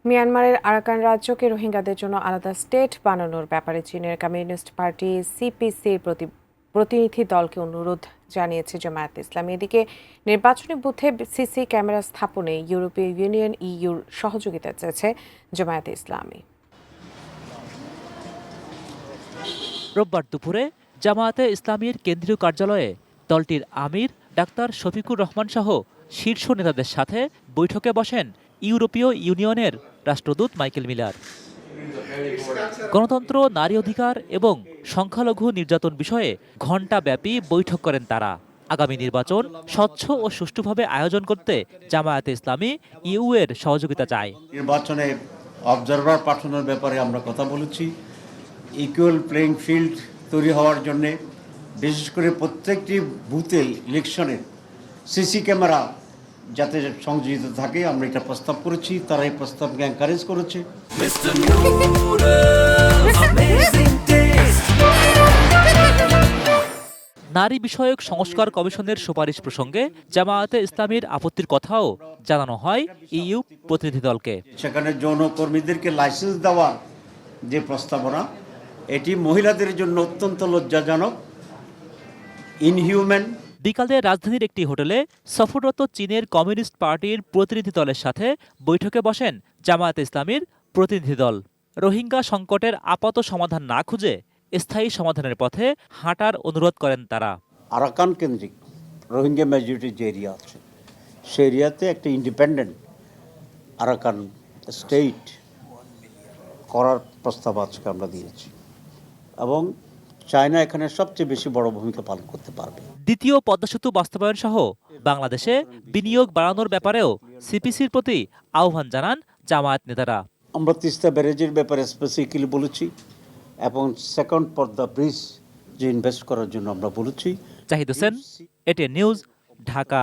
মিয়ানমারের আরাকান রাজ্যকে রোহিঙ্গাদের জন্য আলাদা স্টেট বানানোর ব্যাপারে চীনের কমিউনিস্ট পার্টি সিপিসির প্রতিনিধি দলকে অনুরোধ জানিয়েছে জামায়াতে ইসলামী। এদিকে নির্বাচনী বুথে সিসি ক্যামেরা স্থাপনে ইউরোপীয় ইউনিয়ন ইইউর সহযোগিতা চেয়েছে জামায়াতে ইসলামী। রোববার দুপুরে জামায়াতে ইসলামীর কেন্দ্রীয় কার্যালয়ে দলটির আমির ডাক্তার শফিকুর রহমান সহ শীর্ষ নেতাদের সাথে বৈঠকে বসেন ইউরোপীয় ইউনিয়নের রাষ্ট্রদূত মাইকেল মিলার। গণতন্ত্র, নারী অধিকার এবং সংখ্যালঘু নির্যাতন বিষয়ে ঘণ্টাব্যাপী বৈঠক করেন তারা। আগামী নির্বাচন স্বচ্ছ ও সুষ্ঠুভাবে আয়োজন করতে জামায়াতে ইসলামী ইউ এর সহযোগিতা চায়। নির্বাচনে অবজারভার পাঠানোর ব্যাপারে আমরা কথা বলেছি। ইকুয়াল প্লেইং ফিল্ড তৈরি হওয়ার জন্যে বিশেষ করে প্রত্যেকটি বুথে ইলেকশনে সিসি ক্যামেরা যাতে সংযোজিত থাকে আমরা এটা প্রস্তাব করেছি। তারা এই প্রস্তাবকে এনকারেজ করেছে। নারী বিষয়ক সংস্কার কমিশনের সুপারিশ প্রসঙ্গে জামায়াতে ইসলামীর আপত্তির কথাও জানানো হয় ইইউ প্রতিনিধি দলকে। সেখানে যৌন কর্মীদেরকে লাইসেন্স দেওয়ার যে প্রস্তাবনা, এটি মহিলাদের জন্য অত্যন্ত লজ্জাজনক, ইনহিউম্যান। বিকালে রাজধানীর একটি হোটেলে সফররত চীনের কমিউনিস্ট পার্টির প্রতিনিধি দলের সাথে বৈঠকে বসেন জামায়াতে ইসলামীর প্রতিনিধি দল। রোহিঙ্গা সংকটের আপাত সমাধান না খুঁজে স্থায়ী সমাধানের পথে হাঁটার অনুরোধ করেন তারা। আরাকান কেন্দ্রিক রোহিঙ্গা মেজরিটি যে এরিয়া আছে সেই এরিয়াতে একটা ইন্ডিপেন্ডেন্ট আরাকান স্টেট করার প্রস্তাব আজকে আমরা দিয়েছি এবং চায়না এখানে সবচেয়ে বেশি বড় ভূমিকা পালন করতে পারবে। দ্বিতীয় পদ্মা সেতু বাস্তবায়ন সহ বাংলাদেশে বিনিয়োগ বাড়ানোর ব্যাপারেও সিপিসির প্রতি আহ্বান জানান জামায়াত নেতারা। আমরা তিস্তা ব্যারেজের ব্যাপারে স্পেসিফিক্যালি বলেছি এবং সেকেন্ড পদ্মা ব্রিজ যে ইনভেস্ট করার জন্য আমরা বলেছি। Zahid Hossain, ATN news, Dhaka.